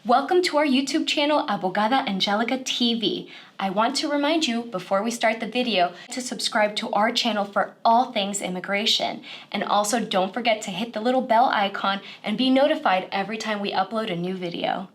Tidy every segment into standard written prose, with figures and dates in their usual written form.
Welcome to our YouTube channel, Abogada Angelica TV. I want to remind you, before we start the video, to subscribe to our channel for all things immigration. And also don't forget to hit the little bell icon and be notified every time we upload a new video.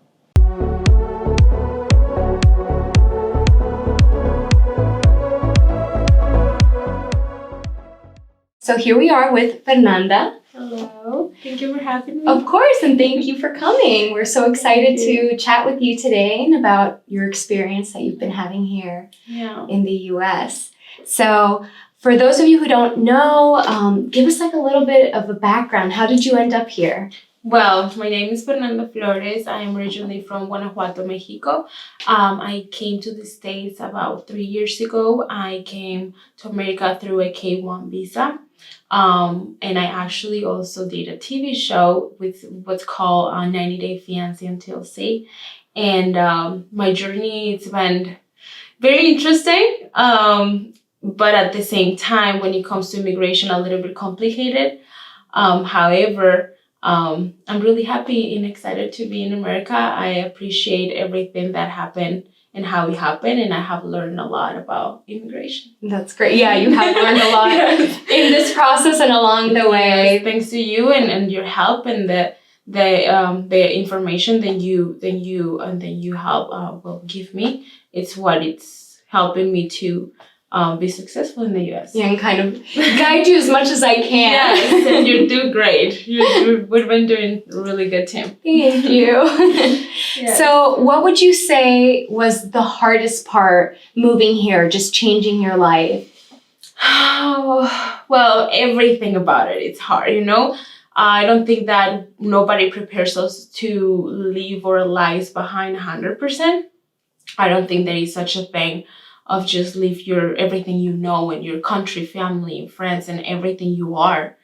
So here we are with Fernanda. Hello, thank you for having me. Of course, and thank you for coming. We're so excited to chat with you today and about your experience that you've been having here in the US. So for those of you who don't know, give us like a little bit of a background. How did you end up here? Well, my name is Fernanda Flores. I am originally from Guanajuato, Mexico. I came to the States about 3 years ago. I came to America through a K-1 visa. And I actually also did a TV show with what's called 90 Day Fiance until See. And my journey, it's been very interesting. But at the same time, when it comes to immigration, a little bit complicated. However, I'm really happy and excited to be in America. I appreciate everything that happened and how it happened, and I have learned a lot about immigration. That's great. Yeah, you have learned a lot in this process and along the way. Yes, thanks to you and your help and the information that you help give me. It's what it's helping me to be successful in the US. Yeah, and kind of guide you as much as I can. Yes, and you do great. We've been doing a really good team. Thank you. Yes. So what would you say was the hardest part moving here, just changing your life? Oh, well, everything about it. It's hard, you know? I don't think that nobody prepares us to leave our lives behind 100%. I don't think there is such a thing of just leave your everything you know and your country, family, friends, and everything you are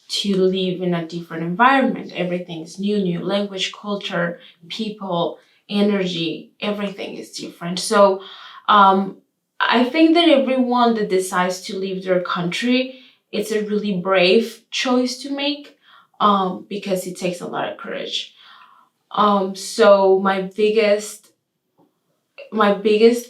to live in a different environment. Everything is new language, culture, people, energy, everything is different. So I think that everyone that decides to leave their country, it's a really brave choice to make because it takes a lot of courage. So my biggest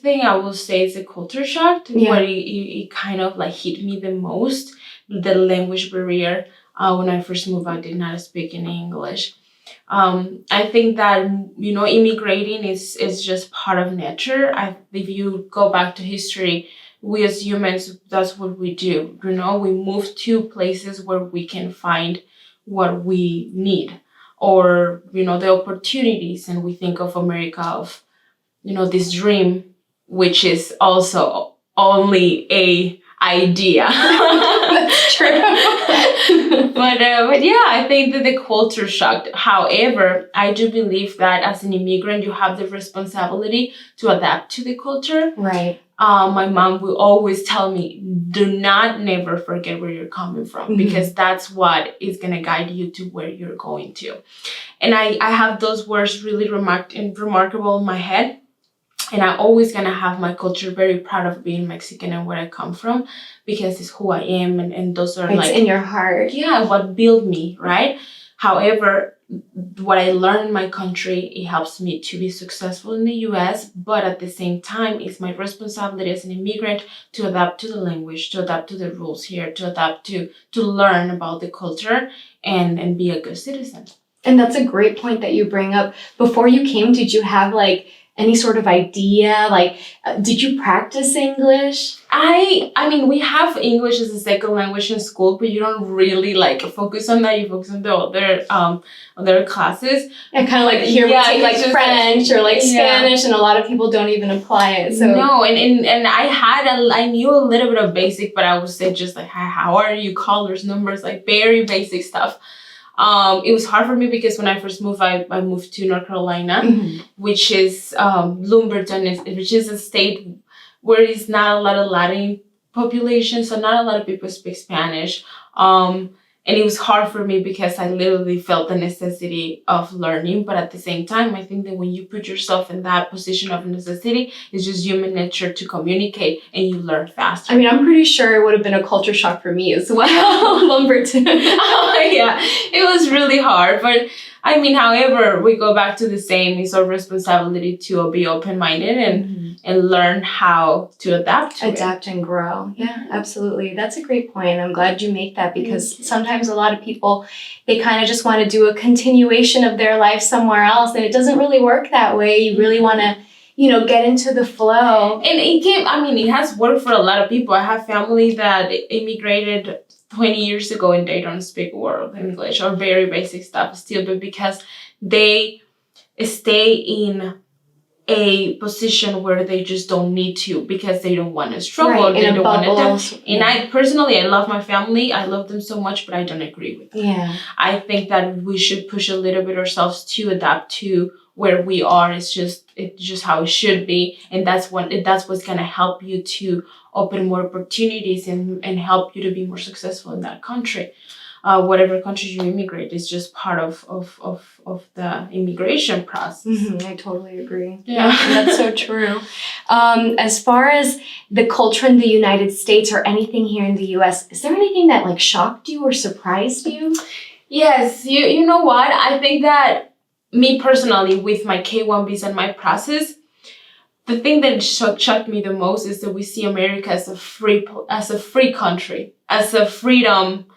thing I will say is a culture shock, where it kind of like hit me the most, the language barrier. When I first moved, I did not speak any English. I think that, you know, immigrating is just part of nature. If you go back to history, we as humans, that's what we do. You know, we move to places where we can find what we need, or, you know, the opportunities. And we think of America of, you know, this dream, which is also only a idea. That's true. But yeah, I think that the culture shocked. However, I do believe that as an immigrant, you have the responsibility to adapt to the culture. Right. My mom will always tell me, do not never forget where you're coming from, because that's what is going to guide you to where you're going to. And I have those words really remarkable in my head. And I'm always going to have my culture, very proud of being Mexican and where I come from, because it's who I am. And those are it's in your heart. Yeah, what built me, right? However, what I learned in my country, it helps me to be successful in the US. But at the same time, it's my responsibility as an immigrant to adapt to the language, to adapt to the rules here, to adapt to learn about the culture and be a good citizen. And that's a great point that you bring up. Before you came, did you have like any sort of idea? Like, did you practice English? I mean, we have English as a second language in school, but you don't really like focus on that. You focus on the other classes. And kind of like here we take like French or like Spanish, and a lot of people don't even apply it. So no, and I knew a little bit of basic, but I would say just like, how are you, colors, numbers, like very basic stuff. It was hard for me because when I first moved, I moved to North Carolina, which is Lumberton, which is a state where it's not a lot of Latin population, so not a lot of people speak Spanish. And it was hard for me because I literally felt the necessity of learning. But at the same time, I think that when you put yourself in that position of necessity, it's just human nature to communicate and you learn faster. I mean, I'm pretty sure it would have been a culture shock for me as well, Lumberton. Oh, yeah, it was really hard. But I mean, however, we go back to the same. It's our responsibility to be open-minded and learn how to adapt to Adapt and grow. Yeah, absolutely. That's a great point. I'm glad you make that, because sometimes a lot of people, they kind of just want to do a continuation of their life somewhere else, and it doesn't really work that way. You really want to, get into the flow. And it has worked for a lot of people. I have family that immigrated 20 years ago and they don't speak a word of English or very basic stuff still, but because they stay in a position where they just don't need to, because they don't want to struggle. Right, they in a don't want bubble. to. And I personally, I love my family. I love them so much, but I don't agree with them. Yeah. I think that we should push a little bit ourselves to adapt to where we are. It's just how it should be, and that's what's gonna help you to open more opportunities and help you to be more successful in that country. Whatever country you immigrate is just part of the immigration process. I totally agree. Yeah. That's so true. As far as the culture in the United States or anything here in the US, is there anything that like shocked you or surprised you? Yes, you know what? I think that me personally, with my K-1 visa and my process, the thing that shocked me the most is that we see America as a free country, as a freedom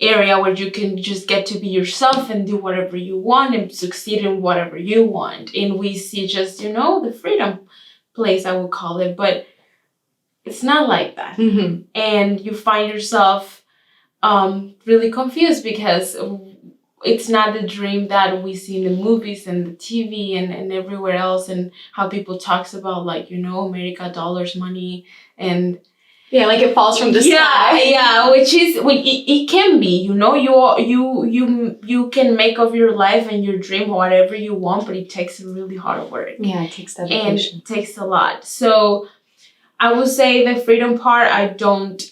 area where you can just get to be yourself and do whatever you want and succeed in whatever you want. And we see just, the freedom place, I would call it, but it's not like that. And you find yourself really confused because it's not the dream that we see in the movies and the TV and everywhere else, and how people talks about, like, America, dollars, money, and like it falls from the sky. Yeah, it can be, you can make of your life and your dream whatever you want, but it takes really hard work. Yeah, it takes dedication. And it takes a lot. So I would say the freedom part, I don't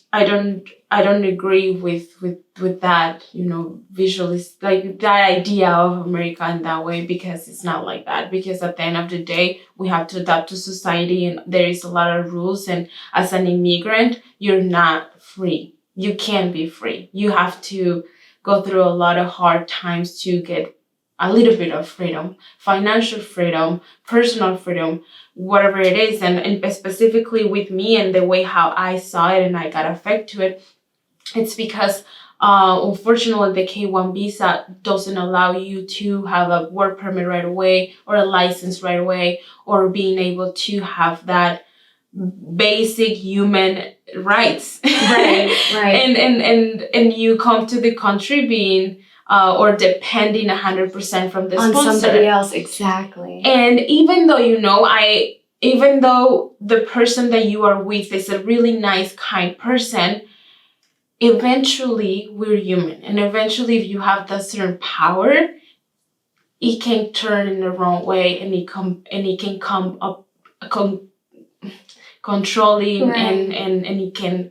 agree with that, visually, like that idea of America in that way, because it's not like that. Because at the end of the day, we have to adapt to society, and there is a lot of rules. And as an immigrant, you're not free. You can't be free. You have to go through a lot of hard times to get a little bit of freedom, financial freedom, personal freedom, whatever it is. And specifically with me and the way how I saw it and I got affected to it, it's because unfortunately the K-1 visa doesn't allow you to have a work permit right away or a license right away, or being able to have that basic human rights. Right. And you come to the country being or depending 100% from the sponsor. On somebody else, exactly. And even though, even though the person that you are with is a really nice, kind person, eventually we're human. And eventually, if you have that certain power, it can turn in the wrong way, and it can come up controlling, right. and it can,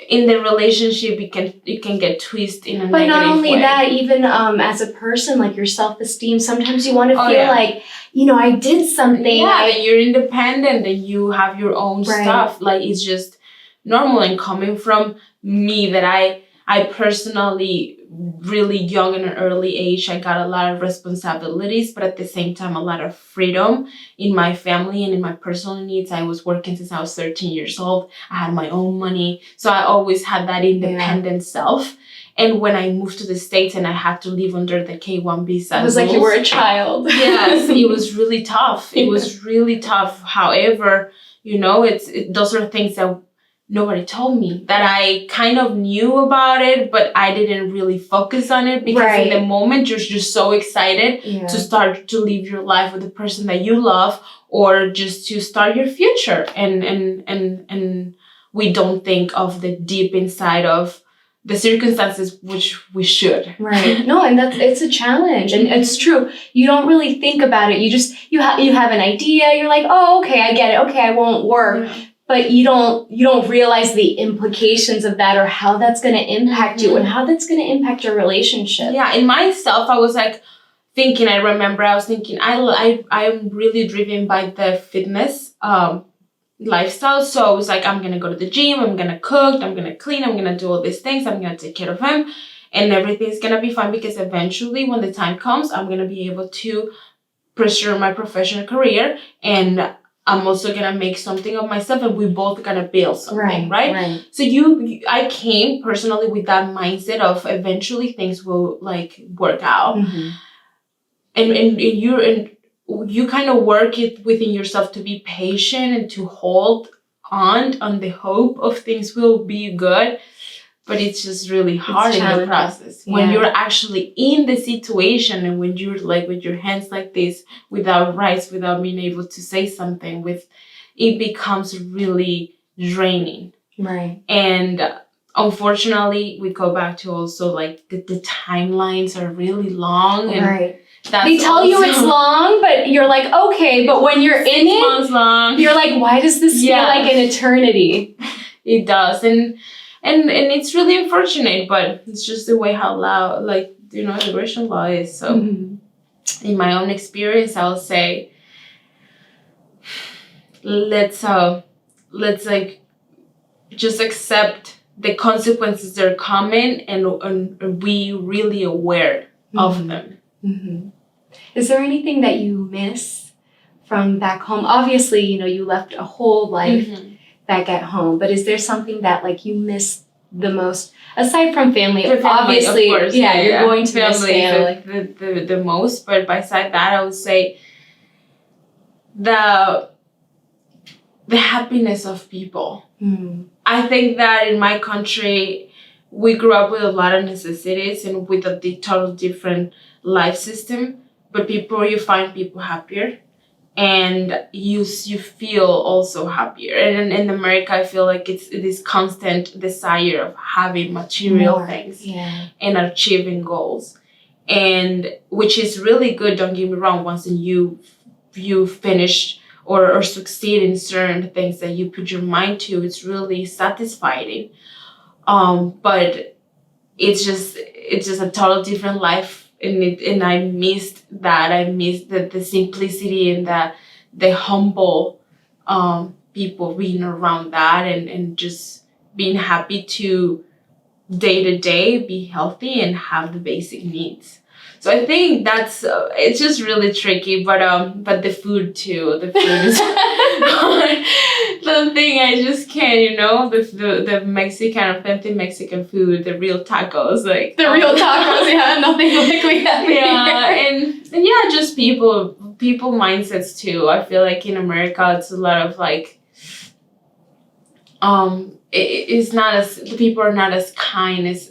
in the relationship, it can get twisted in a negative way. But not only that, even as a person, like your self-esteem, sometimes you want to feel like, I did something. Yeah, that you're independent and you have your own stuff. Like, it's just normal. And coming from me, that I personally, really young in an early age, I got a lot of responsibilities, but at the same time, a lot of freedom in my family and in my personal needs. I was working since I was 13 years old. I had my own money. So I always had that independent self. And when I moved to the States and I had to live under the K-1 visa. It was like you were a child. Yes, it was really tough. It was really tough. However, those are things that nobody told me, that I kind of knew about it, but I didn't really focus on it, because in the moment you're just so excited to start to live your life with the person that you love, or just to start your future. And we don't think of the deep inside of the circumstances, which we should. Right. No, and it's a challenge, and it's true. You don't really think about it. You have an idea. You're like, oh, okay, I get it. Okay, I won't work. Yeah. But you don't realize the implications of that, or how that's going to impact you, and how that's going to impact your relationship. Yeah, in myself, I was like thinking. I remember I was thinking, I'm really driven by the fitness lifestyle. So I was like, I'm gonna go to the gym. I'm gonna cook. I'm gonna clean. I'm gonna do all these things. I'm gonna take care of him. and everything's gonna be fine because eventually when the time comes, I'm gonna be able to pursue my professional career, and I'm also gonna make something of myself, and we both gonna build something, right? So I came personally with that mindset of eventually things will like work out, and you kind of work it within yourself to be patient and to hold on the hope of things will be good. But it's just really hard in the process when you're actually in the situation, and when you're like with your hands like this, without rights, without being able to say something, it becomes really draining. Right. And unfortunately, we go back to also like the timelines are really long. And they tell you it's long, but you're like, okay, but when you're in it, months long. You're like, why does this feel like an eternity? It does. And it's really unfortunate, but it's just the way how immigration law is. So in my own experience, I'll say, let's like just accept the consequences that are coming, and be really aware of them. Is there anything that you miss from back home? Obviously, you left a whole life back at home, but is there something that like you miss the most aside from family? Obviously, of course, you're going to miss family the most, but beside that, I would say the happiness of people. I think that in my country, we grew up with a lot of necessities and with a total different life system, but you find people happier, and you feel also happier. And in America, I feel like it's this constant desire of having material things and achieving goals, and which is really good, don't get me wrong, once you finish or succeed in certain things that you put your mind to, it's really satisfying. But it's just a total different life. And I missed that. I missed the simplicity and the humble people being around that, and just being happy to day to day be healthy and have the basic needs. So I think that's it's just really tricky, but the food too. The food is the thing I just can't, the Mexican, authentic Mexican food, the real tacos, like the real tacos, nothing like we have here. And just people mindsets too. I feel like in America it's a lot of like it's not as, the people are not as kind as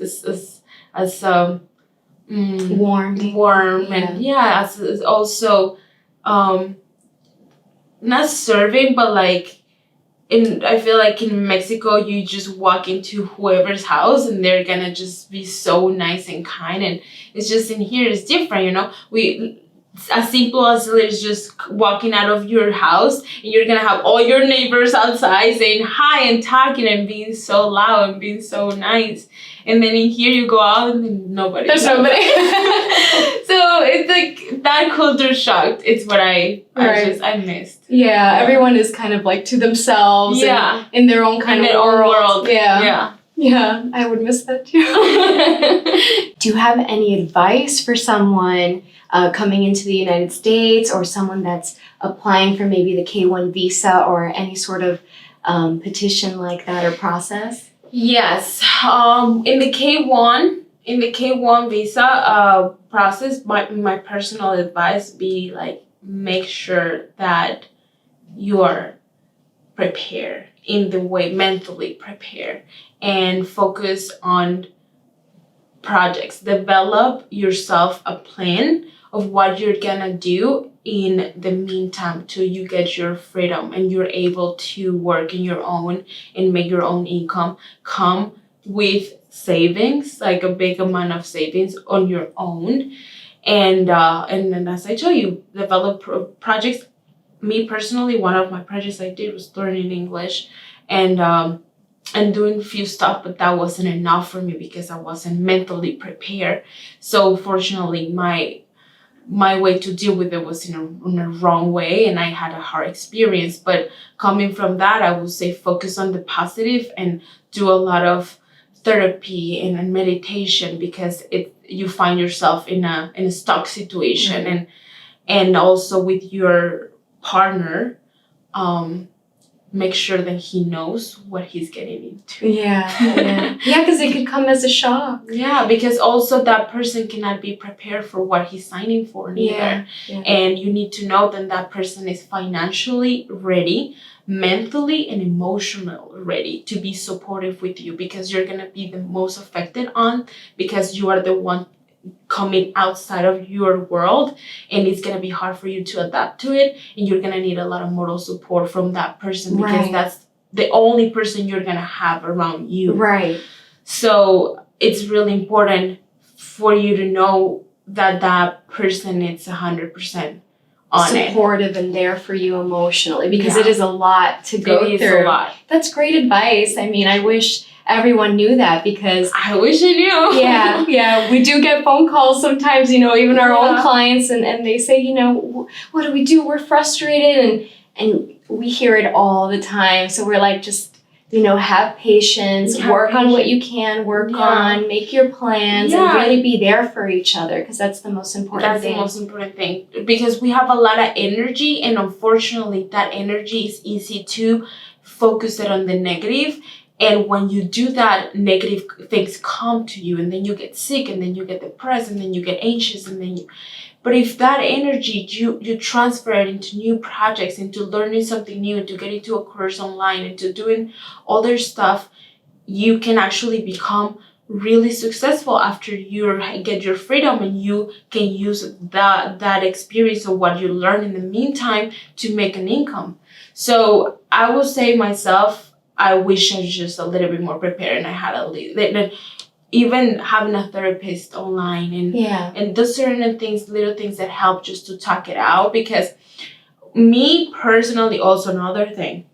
warm and as also not serving, but like I feel like in Mexico you just walk into whoever's house and they're gonna just be so nice and kind, and it's just in here it's different, we as simple as it's just walking out of your house and you're gonna have all your neighbors outside saying hi and talking and being so loud and being so nice. And then in here you go out and nobody. There's nobody. So it's like that culture shock. It's what I missed. Yeah, everyone is kind of like to themselves. Yeah. In their own kind of world. Yeah. Yeah, I would miss that too. Do you have any advice for someone coming into the United States, or someone that's applying for maybe the K-1 visa or any sort of petition like that or process? Yes. In the K-1 visa process, my personal advice be like, make sure that you are prepared in the way, mentally prepared, and focus on projects. Develop yourself a plan of what you're gonna do in the meantime till you get your freedom and you're able to work in your own and make your own income. Come with savings, like a big amount of savings on your own, and then as I told you, develop projects. Me personally, one of my projects I did was learning English, and doing a few stuff, but that wasn't enough for me because I wasn't mentally prepared. So fortunately, my way to deal with it was in a wrong way, and I had a hard experience. But coming from that, I would say focus on the positive and do a lot of therapy and meditation, because you find yourself in a stuck situation, and also with your partner, make sure that he knows what he's getting into. Yeah, because it could come as a shock. Yeah, because also that person cannot be prepared for what he's signing for neither. And you need to know that person is financially ready, mentally and emotionally ready to be supportive with you, because you're going to be the most affected because you are the one coming outside of your world, and it's going to be hard for you to adapt to it, and you're going to need a lot of moral support from that person, because that's the only person you're going to have around you. Right. So it's really important for you to know that person is 100% supportive and there for you emotionally, because it is a lot to go through. It is a lot. That's great advice. I mean, I wish everyone knew that, because I wish I knew. Yeah, we do get phone calls sometimes, even our own clients, and they say, what do we do? We're frustrated, and we hear it all the time. So we're like, just have patience, work on what you can work on, make your plans, and really be there for each other, because that's the most important thing. That's the most important thing, because we have a lot of energy, and unfortunately that energy is easy to focus it on the negative. And when you do that, negative things come to you, and then you get sick, and then you get depressed, and then you get anxious, and then but if that energy, you transfer it into new projects, into learning something new, into getting to a course online, into doing other stuff, you can actually become really successful after you get your freedom, and you can use that experience of what you learn in the meantime to make an income. So I will say myself, I wish I was just a little bit more prepared, and I had even having a therapist online, and those certain things, little things that help just to talk it out. Because me personally, also another thing,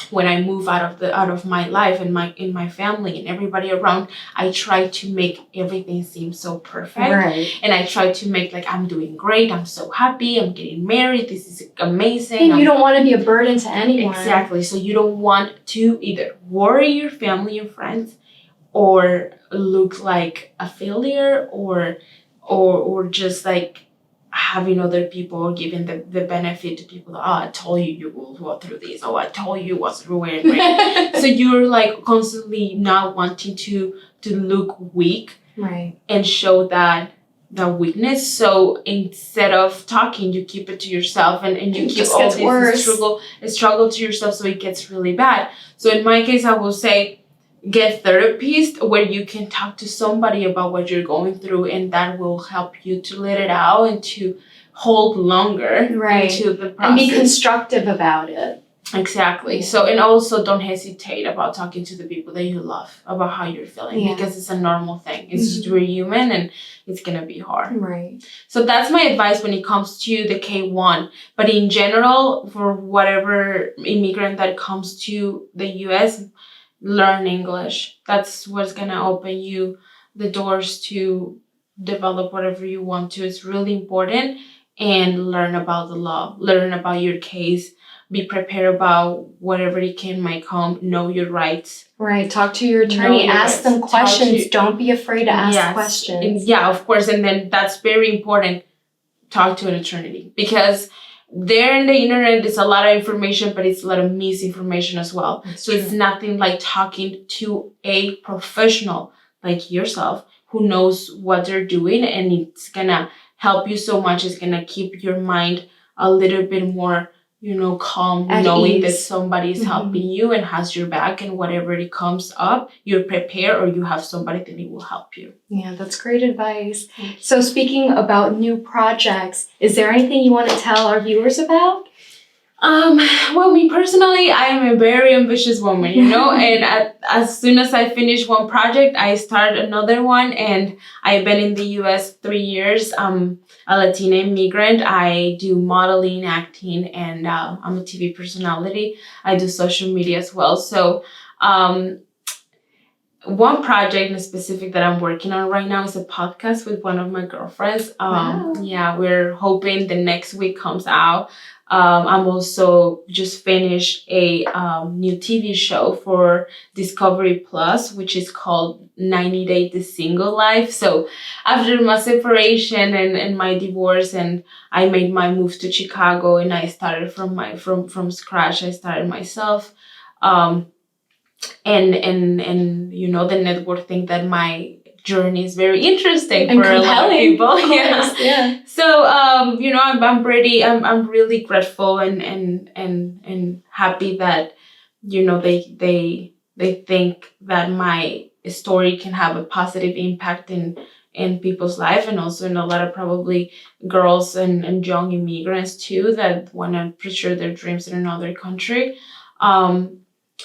when I move out of my life and in my family and everybody around, I try to make everything seem so perfect. And I try to make like, I'm doing great, I'm so happy, I'm getting married, this is amazing. And you don't want to be a burden to anyone. Exactly. So you don't want to either worry your family and friends, or look like a failure, or just like having other people giving the benefit to people. I told you will go through this. I told you what's ruined. So you're like constantly not wanting to look weak, and show that weakness. So instead of talking, you keep it to yourself, and you keep all this struggle to yourself, so it gets really bad. So in my case, I will say, get therapist where you can talk to somebody about what you're going through, and that will help you to let it out and to hold longer into the process. And be constructive about it. Exactly. So, and also don't hesitate about talking to the people that you love about how you're feeling, because it's a normal thing. It's just we're human, and it's going to be hard. So that's my advice when it comes to the K-1. But in general, for whatever immigrant that comes to the US, learn English. That's what's going to open you the doors to develop whatever you want to. It's really important. And learn about the law, learn about your case, be prepared about whatever it might come, know your rights. Talk to your attorney, ask them questions. Don't be afraid to ask questions. Yeah, of course. And then that's very important. Talk to an attorney, because there in the internet, there's a lot of information, but it's a lot of misinformation as well. So it's nothing like talking to a professional like yourself who knows what they're doing, and it's gonna help you so much. It's gonna keep your mind a little bit more, calm, knowing that somebody is helping you and has your back, and whatever it comes up, you're prepared, or you have somebody that it will help you. Yeah, that's great advice. So speaking about new projects, is there anything you want to tell our viewers about? Well, me personally, I am a very ambitious woman, and as soon as I finish one project, I start another one. And I've been in the US 3 years. I'm a Latina immigrant. I do modeling, acting, and I'm a TV personality. I do social media as well. So one project in specific that I'm working on right now is a podcast with one of my girlfriends. Yeah, we're hoping the next week comes out. I'm also just finished a new TV show for Discovery Plus, which is called 90 Day the Single Life. So after my separation and my divorce, and I made my move to Chicago, and I started from scratch. I started myself. And you know, the network think that my journey is very interesting And for a lot of compelling, people. of course, yeah. So you know, I'm really grateful and happy that, you know, they think that my story can have a positive impact in people's life, and also in a lot of probably girls and young immigrants too that want to pursue their dreams in another country.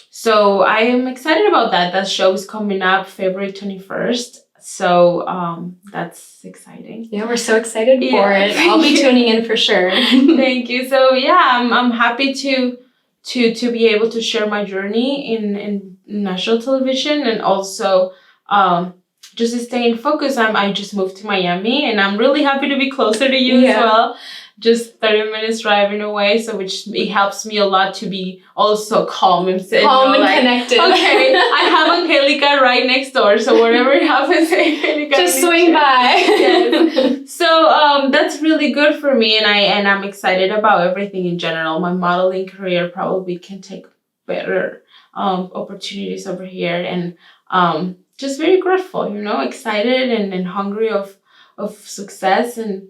So I am excited about that. That show is coming up February 21st. So that's exciting. Yeah, we're so excited for Yeah. it. I'll be tuning in for sure. Thank you. So yeah, I'm happy to be able to share my journey in national television, and also just to stay in focus. I just moved to Miami, and I'm really happy to be closer to you as well. Just 30 minutes driving away, so which it helps me a lot to be also calm and Connected. Okay, I have Angelica right next door, so whatever happens, Angelica, Just swing by. Yes. So that's really good for me, and I'm excited about everything in general. My modeling career probably can take better opportunities over here, and just very grateful, you know, excited and hungry of success, and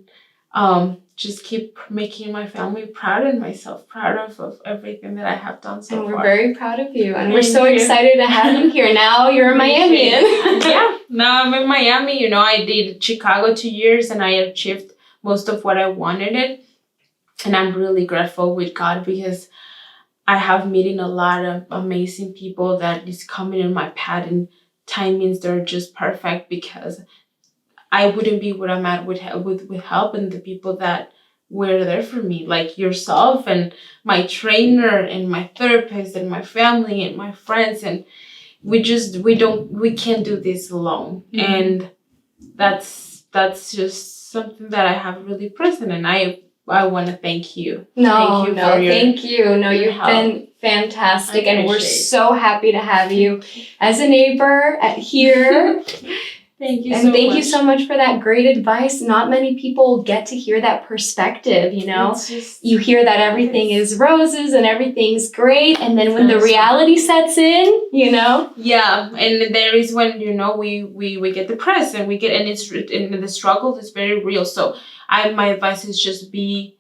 just keep making my family proud and myself proud of everything that I have done so far. And far. we're very proud of you. And Thank we're so you. excited to have you here. Now you're a Miamian. Yeah, now I'm in Miami. You know, I did Chicago 2 years, and I achieved most of what I wanted it. And I'm really grateful with God, because I have meeting a lot of amazing people that is coming in my path, and timings they're just perfect, because I wouldn't be what I'm at with help and the people that were there for me, like yourself and my trainer and my therapist and my family and my friends, and we can't do this alone. Mm-hmm. And that's just something that I have really present, and I want to thank you. Thank you. No, you've help. been fantastic, and we're appreciate it. so happy to have you as a neighbor here. Thank you And so much. thank you so much for that great advice. Not many people get to hear that perspective, you know? It's just, You hear that everything is roses and everything's great, and then when the That's reality sets in, you know? yeah, and there is when, you know, we get depressed, and and the struggle is very real. So my advice is just be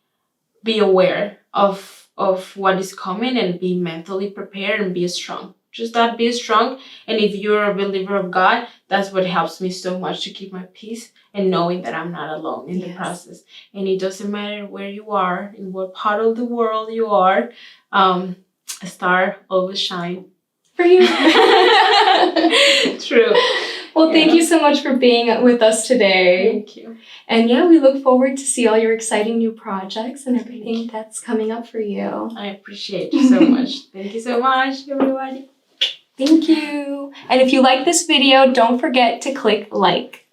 aware of what is coming, and be mentally prepared, and be strong. Just that, be strong. And if you're a believer of God, that's what helps me so much to keep my peace, and knowing that I'm not alone in the process. And it doesn't matter where you are, in what part of the world you are, a star always shines. For you. True. Well, thank you so much for being with us today. Thank you. And yeah, we look forward to see all your exciting new projects and everything that's coming up for you. I appreciate you so much. Thank you so much, everybody. Thank you. And if you like this video, don't forget to click like.